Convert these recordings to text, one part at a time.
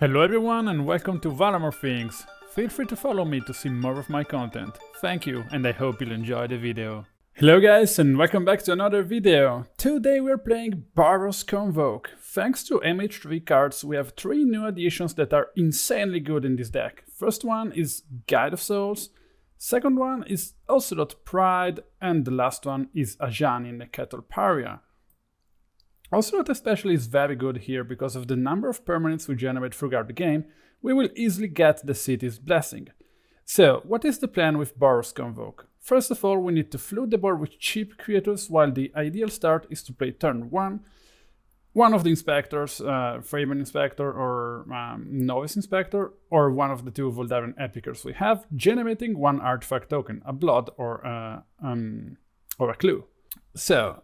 Hello everyone and welcome to Valamore Things. Feel free to follow me to see more of my content. Thank you and I hope you'll enjoy the video. Hello guys and welcome back to another video. Today we're playing Boros Convoke. Thanks to MH3 cards we have 3 new additions that are insanely good in this deck. First one is Guide of Souls, second one is Ocelot Pride, and the last one is Ajani and Nacatl Pariah. Ocelot especially is very good here because of the number of permanents we generate throughout the game. We will easily get the city's blessing. So, what is the plan with Boros Convoke? First of all, we need to flood the board with cheap creatures, while the ideal start is to play turn 1. One of the inspectors, Thraben Inspector or Novice Inspector, or one of the 2 Voldaren Epicures we have, generating 1 artifact token, a blood or a clue. So,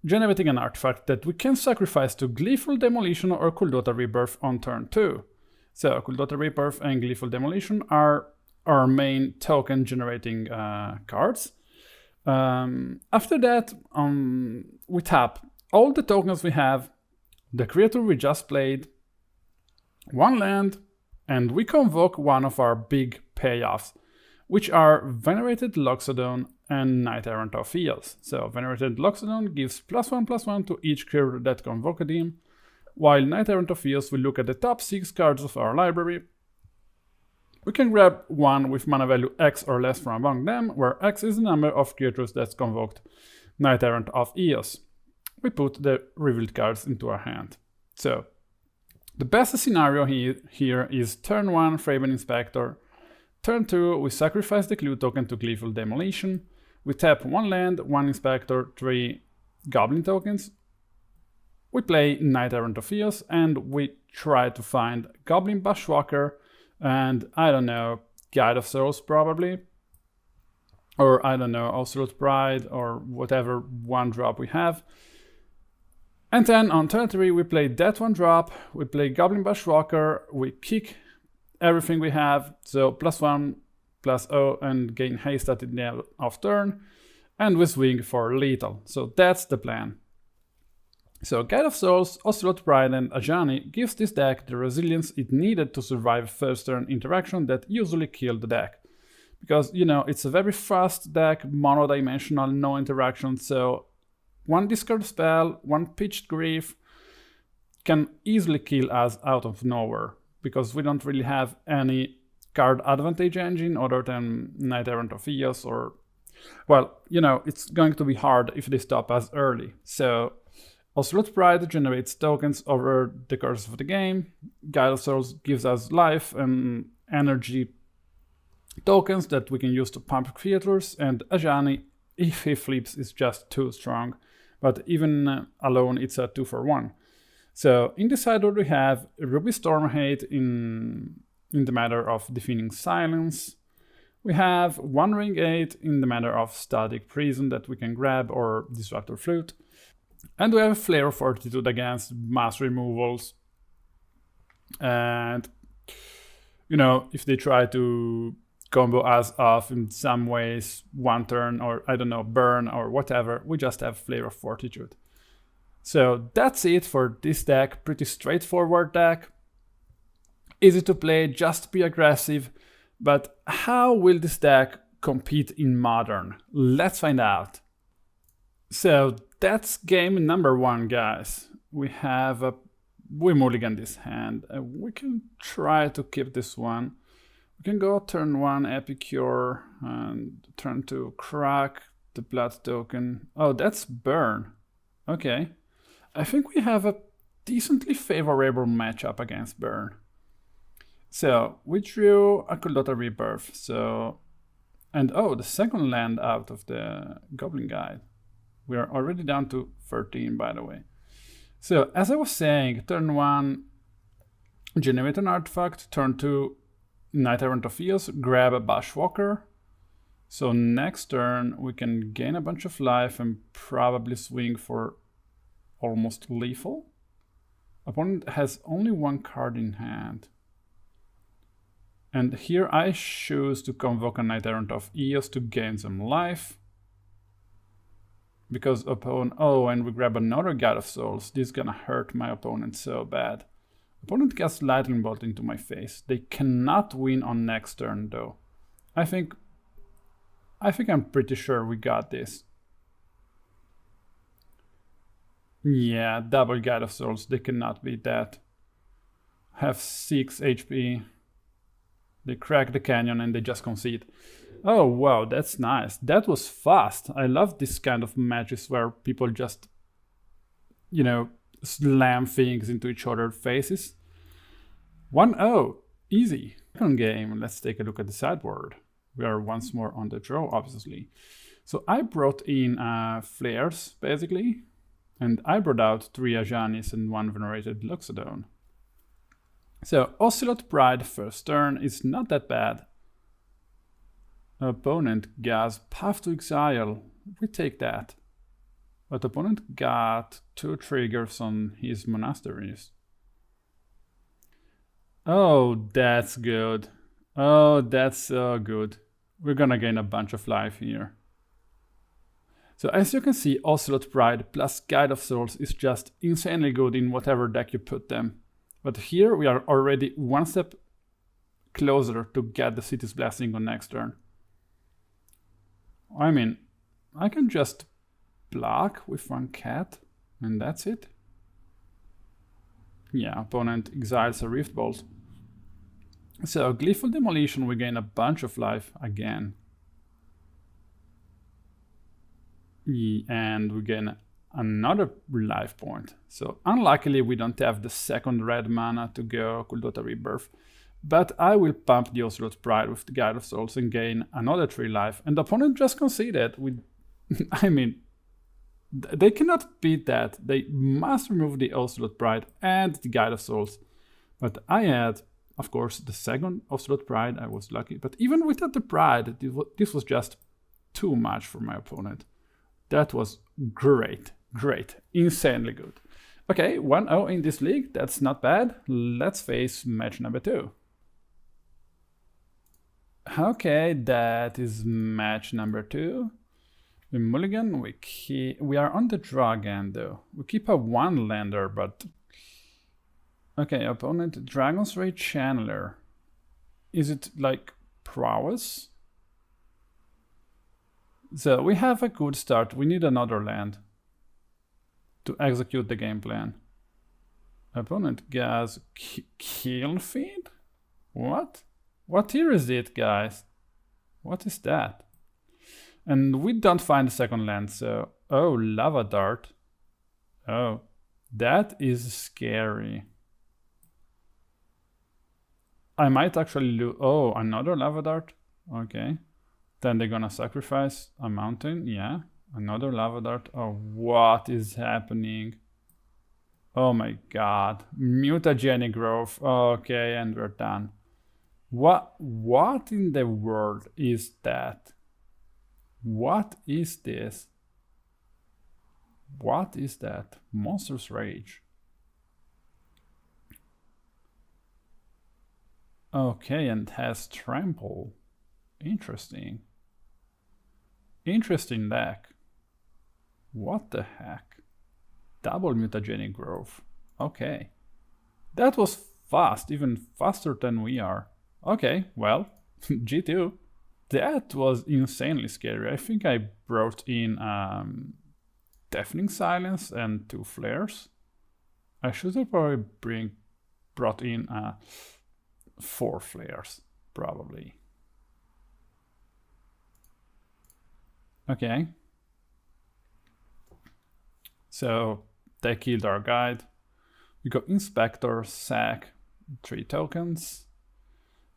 generating an artifact that we can sacrifice to Gleeful Demolition or Kuldotha Rebirth on turn 2. So, Kuldotha Rebirth and Gleeful Demolition are our main token generating cards. After that, we tap all the tokens we have, the creature we just played, 1 land, and we convoke one of our big payoffs, which are Venerated Loxodon and Knight-Errant of Eos. So Venerated Loxodon gives +1/+1 to each creature that convoked him, while Knight-Errant of Eos will look at the top 6 cards of our library. We can grab one with mana value X or less from among them, where X is the number of creatures that's convoked Knight-Errant of Eos. We put the revealed cards into our hand. So, the best scenario here is turn 1 Thraben Inspector, turn 2 we sacrifice the clue token to Gleeful Demolition, we tap 1 land, 1 Inspector, 3 Goblin tokens, we play Knight-Errant of Eos, and we try to find Goblin Bushwhacker and, I don't know, Guide of Souls probably, or I don't know, Ocelot Pride, or whatever 1-drop we have. And then on turn 3 we play that 1-drop, we play Goblin Bushwhacker, we kick everything we have, so +1/+0 and gain haste at the end of turn, and we swing for lethal. So that's the plan. So Guide of Souls, Ocelot Pride and Ajani gives this deck the resilience it needed to survive first turn interaction that usually kill the deck. Because, you know, it's a very fast deck, mono-dimensional, no interaction, so 1 discard spell, 1 pitched grief can easily kill us out of nowhere, because we don't really have any card advantage engine other than Knight-Errant of Eos, or, well, you know, it's going to be hard if they stop us early. So Ocelot Pride generates tokens over the course of the game, Guide of Souls gives us life and energy tokens that we can use to pump creatures, and Ajani, if he flips, is just too strong, but even alone it's a 2-for-1. So in the sideboard we have Ruby Stormhate in the matter of Deafening Silence. We have 1 Ring 8 in the matter of Static Prison that we can grab, or Disruptor Flute. And we have Flare of Fortitude against mass removals. And, you know, if they try to combo us off in some ways, 1 turn, or I don't know, burn or whatever, we just have Flare of Fortitude. So that's it for this deck, pretty straightforward deck. Easy to play, just be aggressive. But how will this deck compete in Modern? Let's find out. So that's game number 1, guys. We mulligan this hand. We can try to keep this one. We can go turn 1 Epicure and turn 2 crack the blood token. Oh, that's burn. Okay. I think we have a decently favorable matchup against burn. So we drew a Kuldotha Rebirth. So, and oh, the second land out of the Goblin Guide. We are already down to 13, by the way. So as I was saying, turn 1, generate an artifact. Turn 2, Knight-Errant of Eos, grab a Bushwhacker. So next turn we can gain a bunch of life and probably swing for almost lethal. Opponent has only 1 card in hand. And here I choose to convoke a Knight-Errant of Eos to gain some life. Because opponent... Oh, and we grab another Guide of Souls. This is gonna hurt my opponent so bad. Opponent casts Lightning Bolt into my face. They cannot win on next turn though. I think I'm pretty sure we got this. Yeah, double Guide of Souls. They cannot beat that. Have 6 HP. They crack the canyon and they just concede. Oh wow, that's nice. That was fast. I love this kind of matches where people just, you know, slam things into each other's faces. 1-0, easy. Second game, let's take a look at the sideboard. We are once more on the draw, obviously. So I brought in flares, basically. And I brought out 3 Ajanis and 1 Venerated Loxodon. So Ocelot Pride first turn is not that bad. Opponent gas Path to Exile. We take that. But opponent got 2 triggers on his monasteries. Oh, that's good. Oh, that's so good. We're gonna gain a bunch of life here. So as you can see, Ocelot Pride plus Guide of Souls is just insanely good in whatever deck you put them. But here we are already one step closer to get the City's Blessing on next turn. I mean, I can just block with 1 cat and that's it. Yeah, opponent exiles a Rift Bolt. So Gleeful Demolition, we gain a bunch of life again. And we gain another life point. So unluckily we don't have the second red mana to go Kuldotha Rebirth. But I will pump the Ocelot Pride with the Guide of Souls and gain another 3 life. And the opponent just conceded with... I mean, they cannot beat that. They must remove the Ocelot Pride and the Guide of Souls. But I had, of course, the second Ocelot Pride. I was lucky. But even without the Pride, this was just too much for my opponent. That was great. Great. Insanely good. Okay, 1-0 in this league. That's not bad. Let's face match number 2. Okay, that is match number 2. We mulligan, we are on the draw again though. We keep a 1-lander, but... Okay, opponent, Dragon's Ray Channeler. Is it like Prowess? So we have a good start. We need another land to execute the game plan. Opponent gas Kiln Feed? What? What tier is it, guys? What is that? And we don't find the second land, so... Oh, Lava Dart. Oh, that is scary. I might actually lose... Oh, another Lava Dart? Okay. Then they're gonna sacrifice a mountain, yeah. Another Lava Dart. Oh, what is happening? Oh my god. Mutagenic growth. Okay, and we're done. What in the world is that? What is this? What is that? Monster's Rage. Okay, and has Trample. Interesting. Interesting deck. What the heck? Double mutagenic growth. Okay. That was fast, even faster than we are. Okay, well, G2. That was insanely scary. I think I brought in Deafening Silence and 2 flares. I should have probably brought in 4 flares, probably. Okay. So they killed our guide. We got Inspector, sack, 3 tokens.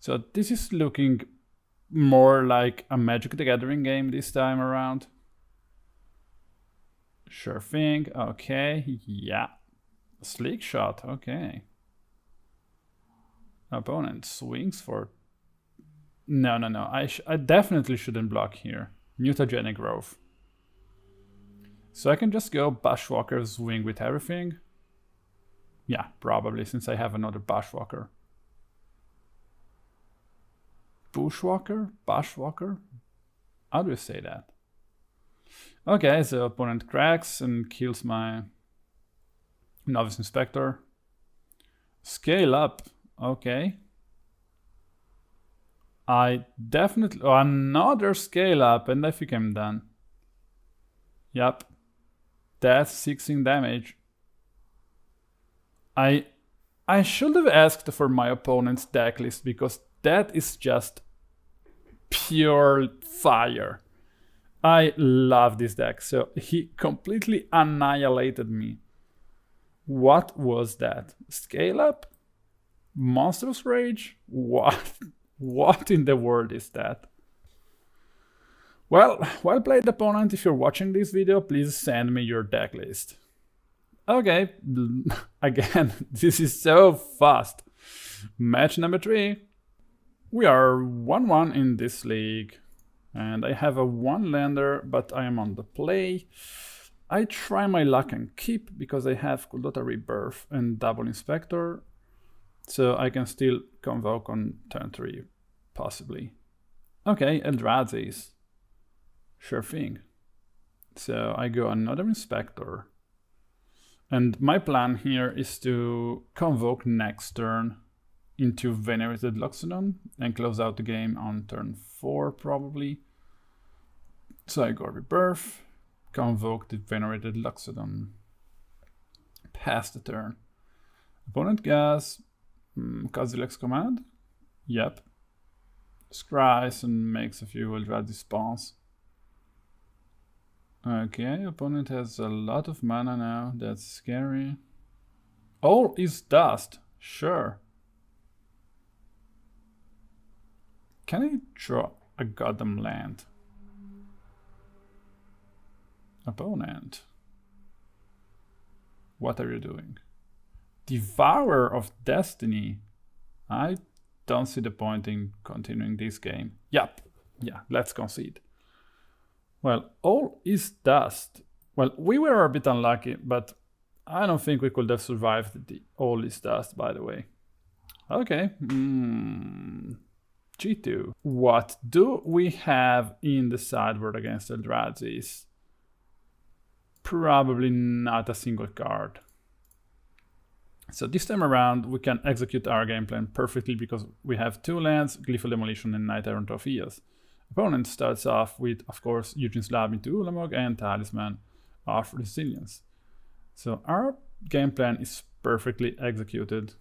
So this is looking more like a Magic the Gathering game this time around. Sure thing. Okay, yeah. Sleek shot, okay. Opponent swings for... No. I definitely shouldn't block here. Mutagenic growth. So I can just go Bushwhacker, swing with everything. Yeah, probably, since I have another Bushwhacker. Bushwhacker? Bushwhacker? How do you say that? Okay, so opponent cracks and kills my Novice Inspector. Scale up. Okay. I definitely... Oh, another scale up, and I think I'm done. Yep. That's 16 damage. I should have asked for my opponent's deck list, because that is just pure fire. I love this deck. So he completely annihilated me. What was that? Scale up? Monstrous Rage? What in the world is that? Well played, opponent. If you're watching this video, please send me your deck list. Okay, again, this is so fast. Match number 3. We are 1-1 in this league. And I have a 1-lander, but I am on the play. I try my luck and keep, because I have Kuldotha Rebirth and Double Inspector. So I can still convoke on turn 3, possibly. Okay, Eldrazi. Sure thing. So I go another Inspector. And my plan here is to convoke next turn into Venerated Loxodon and close out the game on turn 4, probably. So I go Rebirth, convoke the Venerated Loxodon. Pass the turn. Opponent gas, Kozilek's command. Yep. Scries and makes a few Eldrazi spawns. Okay, opponent has a lot of mana now, that's scary. All is dust, sure. Can I draw a goddamn land? Opponent. What are you doing? Devourer of Destiny. I don't see the point in continuing this game. Yep, yeah, let's concede. Well, all is dust. Well, we were a bit unlucky, but I don't think we could have survived the all is dust, by the way. Okay. G2. What do we have in the sideboard against Eldrazi? Probably not a single card. So this time around, we can execute our game plan perfectly, because we have 2 lands, Gleeful Demolition and Knight-Errant of Eos. Opponent starts off with, of course, Eugene's Lab into Ulamog and Talisman of Resilience. So our game plan is perfectly executed.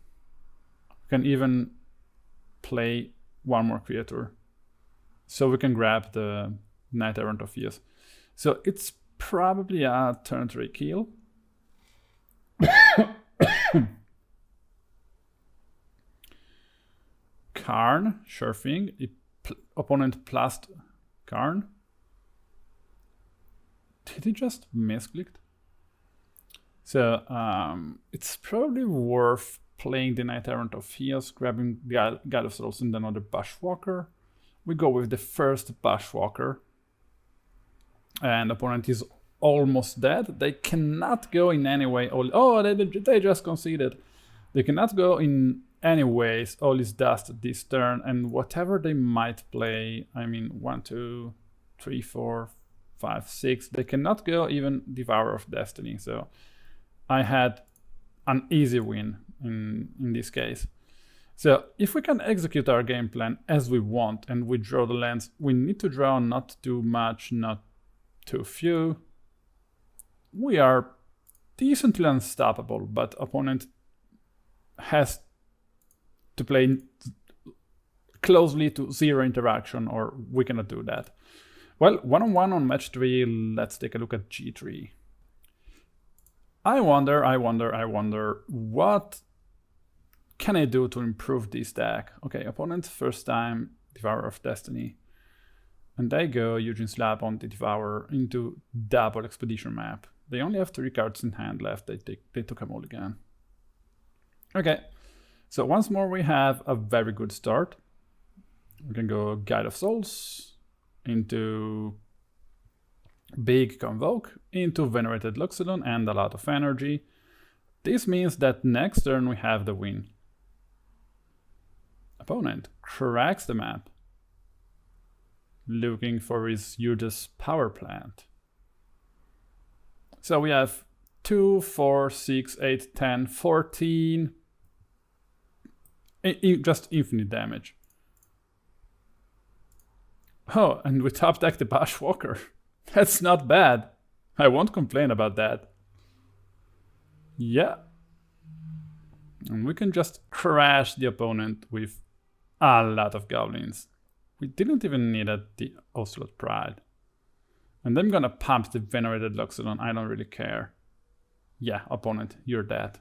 We can even play one more creature, so we can grab the Knight-Errant of Eos. So it's probably a turn 3 kill. Karn, sure thing. Opponent plus Karn. Did he just misclicked? So it's probably worth playing the Knight-Errant of Eos, grabbing the God of Souls and another Bushwhacker. We go with the first Bushwhacker. And opponent is almost dead. They cannot go in any way. Oh, they just conceded. They cannot go in any ways. All is dust this turn, and whatever they might play, I mean 1, 2, 3, 4, 5, 6, they cannot go even Devourer of Destiny. So I had an easy win in this case. So if we can execute our game plan as we want and we draw the lands, we need to draw not too much, not too few. We are decently unstoppable, but opponent has to play closely to 0 interaction, or we cannot do that. Well, 1-on-1 on match 3, let's take a look at G3. I wonder, what can I do to improve this deck? Okay, opponent first time Devourer of Destiny. And they go Eugene's Lab on the Devourer into double Expedition map. They only have 3 cards in hand left. They took a mulligan. Okay, so once more we have a very good start. We can go Guide of Souls into big Convoke, into Venerated Loxodon and a lot of energy. This means that next turn we have the win. Opponent cracks the map, looking for his hugest power plant. So we have 2, 4, 6, 8, 10, 14 Just infinite damage. Oh, and we top deck the Bushwhacker. That's not bad. I won't complain about that. Yeah. And we can just crash the opponent with a lot of goblins. We didn't even need the Ocelot Pride. And I'm gonna pump the Venerated Loxodon, I don't really care. Yeah, opponent, you're dead.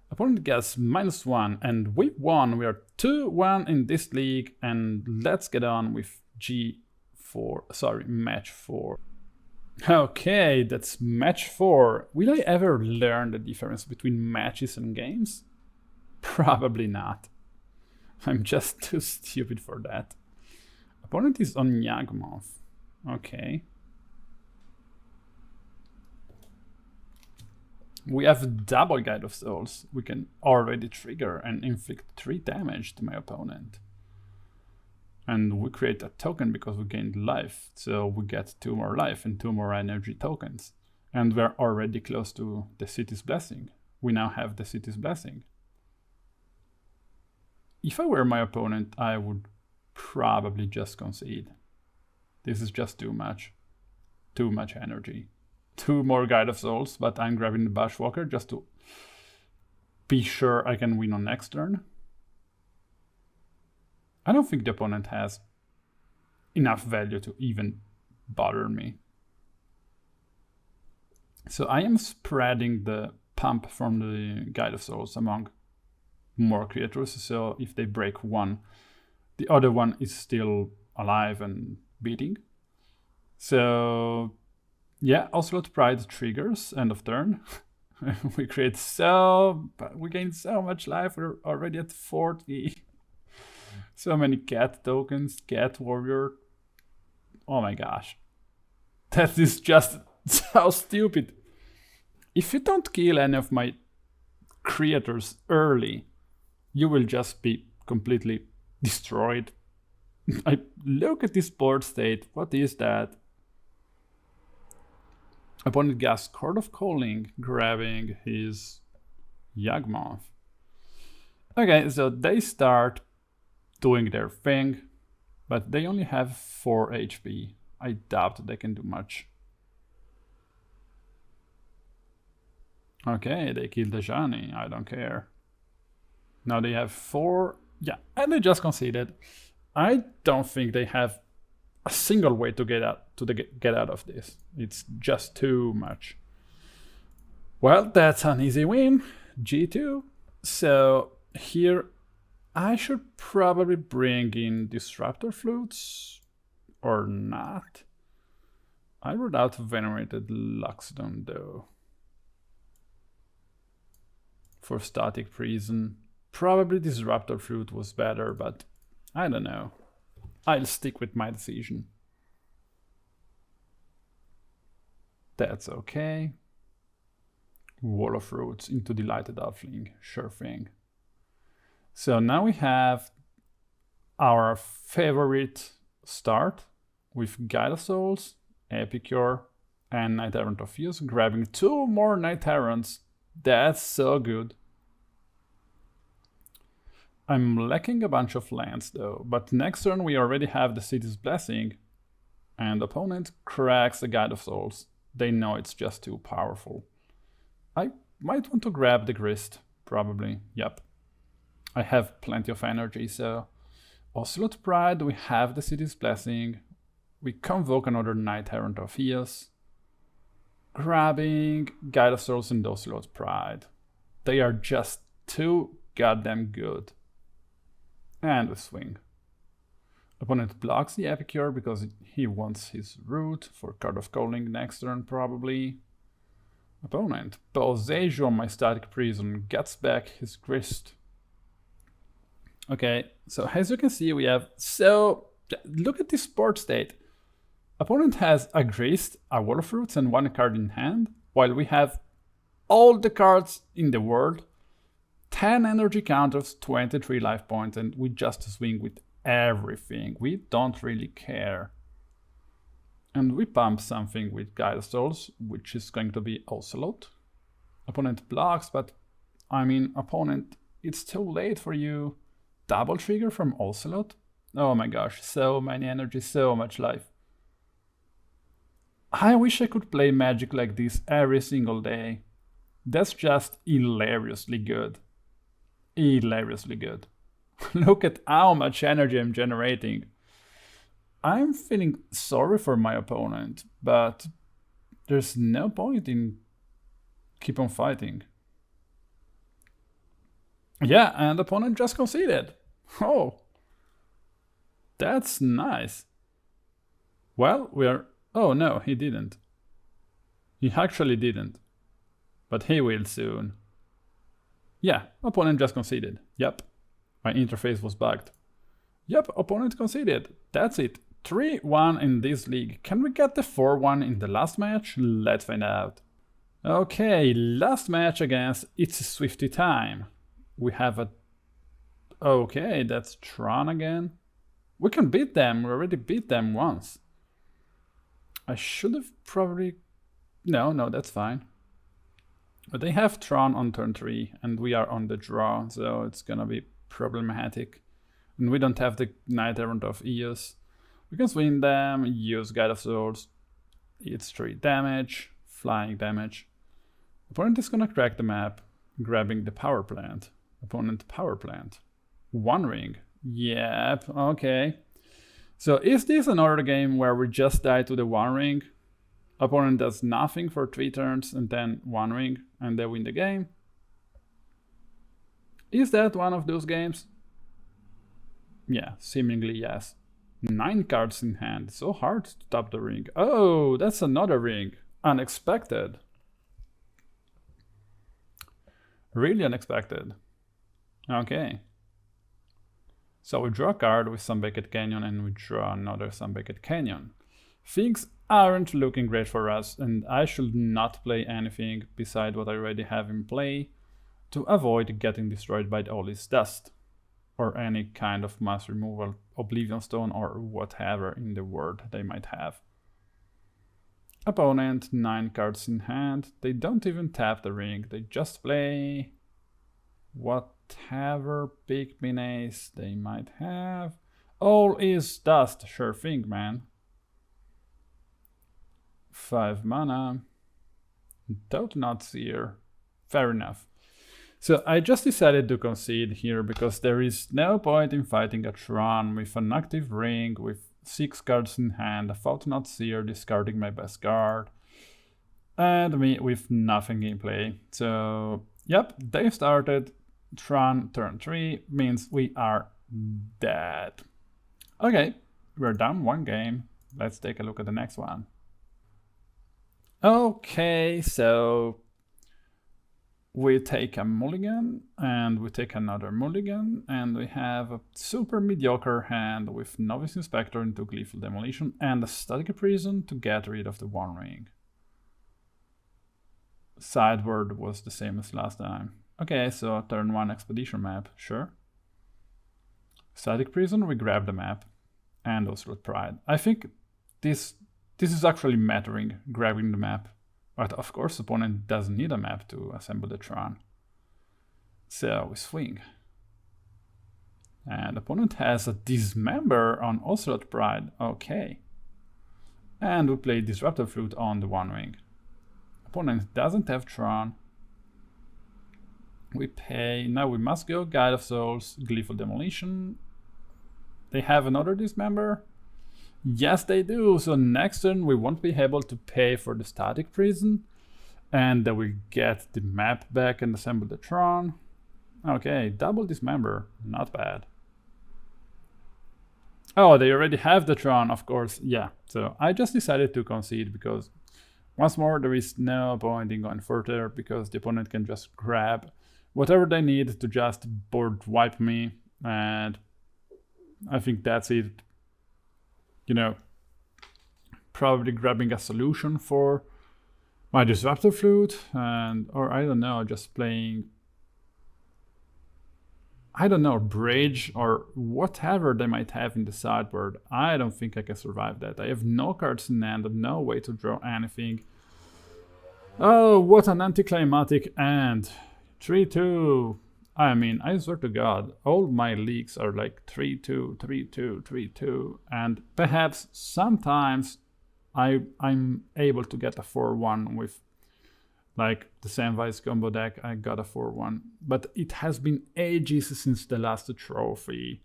Opponent gets -1, and we won. We are 2-1 in this league, and let's get on with match 4. Okay, that's match 4. Will I ever learn the difference between matches and games? Probably not. I'm just too stupid for that. Opponent is on Yawgmoth. Okay. We have double Guide of Souls. We can already trigger and inflict 3 damage to my opponent. And we create a token because we gained life. So we get 2 more life and 2 more energy tokens. And we're already close to the City's Blessing. We now have the City's Blessing. If I were my opponent, I would probably just concede. This is just too much. Too much energy. 2 more Guide of Souls, but I'm grabbing the Bushwhacker just to be sure I can win on next turn. I don't think the opponent has enough value to even bother me. So I am spreading the pump from the Guide of Souls among more creatures, so if they break one, the other one is still alive and beating. So yeah, Ocelot Pride triggers end of turn. we gain so much life. We're already at 40. So many cat tokens, cat warrior. Oh my gosh. That is just so stupid. If you don't kill any of my creators early, you will just be completely destroyed. I look at this board state. What is that? Opponent gets Court of Calling, grabbing his Yawgmoth. Okay, so they start doing their thing, but they only have 4 HP. I doubt they can do much. Okay, they killed Ajani. I don't care. Now they have 4. Yeah, and they just conceded. I don't think they have a single way to get out of this. It's just too much. Well, that's an easy win. G2. So here I should probably bring in Disruptor Flutes or not. I ruled out Venerated Loxodon though. For Static Prison. Probably Disruptor Flute was better, but I don't know. I'll stick with my decision. That's okay. Wall of Roots into Delighted Offling, sure thing. So now we have our favorite start with Guide of Souls, Epicure, and Knight-Errant of Eos, grabbing 2 more Knight-Errants. That's so good. I'm lacking a bunch of lands though, but next turn we already have the City's Blessing, and opponent cracks the Guide of Souls. They know it's just too powerful. I might want to grab the Grist, probably, yep. I have plenty of energy, so Ocelot Pride, we have the City's Blessing, we convoke another Knight-Errant of Eos, grabbing Guide of Souls and Ocelot Pride. They are just too goddamn good. And a swing. Opponent blocks the Epicure because he wants his root for Card of Calling next turn probably. Opponent pulls Asia on my Static Prison, gets back his Grist. Okay, so as you can see we have, look at this board state. Opponent has a Grist, a Wall of Roots and 1 card in hand, while we have all the cards in the world, 10 energy counters, 23 life points, and we just swing with everything. We don't really care. And we pump something with Guide of Souls, which is going to be Ocelot. Opponent blocks, but I mean, opponent, it's too late for you. double trigger from Ocelot? Oh my gosh, so many energy, so much life. I wish I could play Magic like this every single day. That's just hilariously good. Hilariously good. Look at how much energy I'm generating. I'm feeling sorry for my opponent, but there's no point in keep on fighting. Yeah, and opponent just conceded. Oh, that's nice. Well, we are... Oh no, he didn't. He actually didn't. But he will soon. Yeah, opponent just conceded. Yep, my interface was bugged. Yep, opponent conceded. That's it. 3-1 in this league. Can we get the 4-1 in the last match? Let's find out. Okay, last match against It's Swifty Time. We have a... Okay, that's Tron again. We can beat them. We already beat them once. I should have probably... No, that's fine. But they have Tron on turn 3 and we are on the draw, so it's gonna be problematic. And we don't have the Knight-Errant of Eos. We can swing them, use Guide of Swords. It's 3 damage, flying damage. Opponent is gonna crack the map, grabbing the power plant. Opponent power plant. One ring. Yep, okay. So is this another game where we just die to the one ring? Opponent does nothing for 3 turns and then one ring and they win the game? Is that one of those games? Yeah, seemingly yes. 9 cards in hand, so hard to tap the ring. Oh, that's another ring. Unexpected. Really unexpected. Okay. So we draw a card with Sunbaked Canyon and we draw another Sunbaked Canyon. Things aren't looking great for us and I should not play anything beside what I already have in play to avoid getting destroyed by all this dust or any kind of mass removal, Oblivion Stone or whatever in the world they might have. Opponent, 9 cards in hand. They don't even tap the ring, they just play whatever big menace they might have. All is dust, sure thing, man. 5 mana. Don't not seer. Fair enough. So I just decided to concede here because there is no point in fighting a Tron with an active ring, with 6 cards in hand, a Thought Not Seer discarding my best card, and me with nothing in play. So, yep, they've started. Tron turn 3 means we are dead. Okay, we're down 1 game. Let's take a look at the next one. Okay, so we take a mulligan and we take another mulligan and we have a super mediocre hand with Novice Inspector into Gleeful Demolition and a Static Prison to get rid of the One Ring. Sideboard was the same as last time. Okay, so turn 1 Expedition map, sure. Static Prison, we grab the map and Ocelot Pride. I think this is actually mattering, grabbing the map. But of course, opponent doesn't need a map to assemble the Tron. So we swing. And opponent has a Dismember on Ocelot Pride. Okay. And we play Disruptor Flute on the One Ring. Opponent doesn't have Tron. We pay. Now we must go Guide of Souls, Gleeful Demolition. They have another Dismember. Yes, they do. So next turn we won't be able to pay for the Static Prison. And then we get the map back and assemble the Tron. Okay, double Dismember. Not bad. Oh, they already have the Tron, of course. Yeah, so I just decided to concede because once more there is no point in going further because the opponent can just grab whatever they need to just board wipe me. And I think that's it. You know, probably grabbing a solution for my Disruptor Flute, and or I don't know, just playing, I don't know, Bridge or whatever they might have in the sideboard. I don't think I can survive that. I have no cards in hand, no way to draw anything. Oh, what an anticlimactic end. 3-2. I mean, I swear to God, all my leagues are like 3-2, 3-2, 3-2, and perhaps sometimes I'm able to get a 4-1 with like the Samwise combo deck. I got a 4-1, but it has been ages since the last trophy.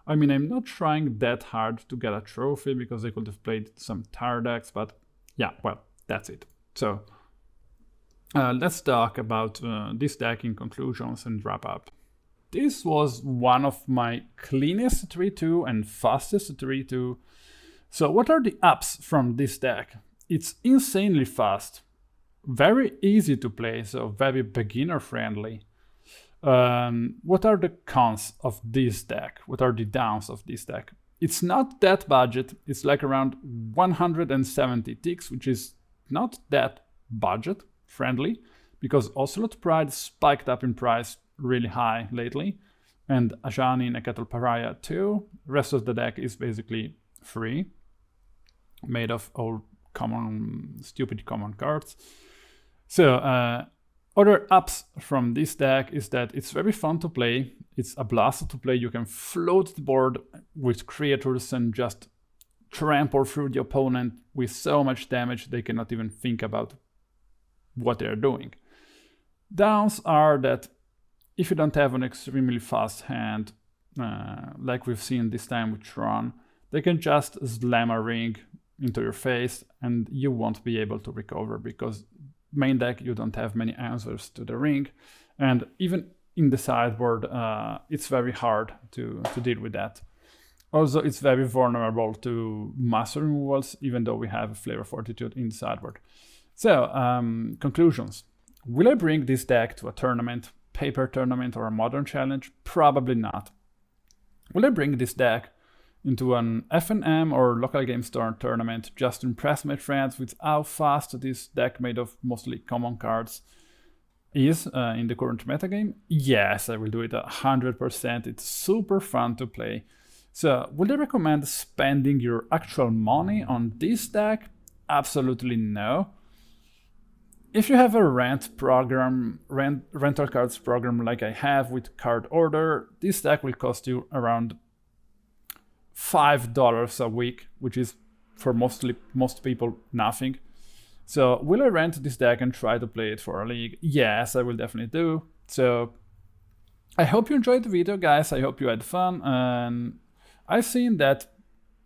I mean, I'm not trying that hard to get a trophy because I could have played some tier decks, but yeah, well, that's it. So let's talk about this deck in conclusions and wrap up. This was one of my cleanest 3-2 and fastest 3-2. So what are the ups from this deck? It's insanely fast, very easy to play, so very beginner friendly. What are the cons of this deck? What are the downs of this deck? It's not that budget. It's like around 170 ticks, which is not that budget friendly because Ocelot Pride spiked up in price really high lately, and Ajani, Nacatl, Pariah too. Rest of the deck is basically free, made of all stupid common cards. So other ups from this deck is that it's very fun to play. It's a blast to play. You can float the board with creatures and just trample through the opponent with so much damage they cannot even think about what they're doing. Downs are that if you don't have an extremely fast hand, like we've seen this time with Tron, they can just slam a ring into your face and you won't be able to recover because main deck you don't have many answers to the ring, and even in the sideboard it's very hard to deal with that. Also, it's very vulnerable to master removals even though we have Flavor Fortitude in the sideboard. So conclusions. Will I bring this deck to a tournament, paper tournament or a modern challenge? Probably not. Will I bring this deck into an FNM or local game store tournament just to impress my friends with how fast this deck made of mostly common cards is in the current metagame? Yes, I will do it 100%. It's super fun to play. So, would I recommend spending your actual money on this deck? Absolutely no. If you have a rental cards program like I have with Card Order, this deck will cost you around $5 a week, which is for most people nothing. So will I rent this deck and try to play it for a league? Yes, I will definitely do. So I hope you enjoyed the video, guys. I hope you had fun, and I've seen that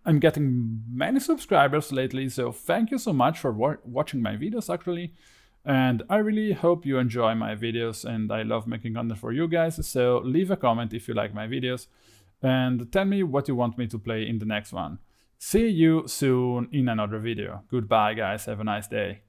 I'm getting many subscribers lately, so thank you so much for watching my videos actually. And I really hope you enjoy my videos, and I love making content for you guys. So leave a comment if you like my videos and tell me what you want me to play in the next one. See you soon in another video. Goodbye, guys. Have a nice day.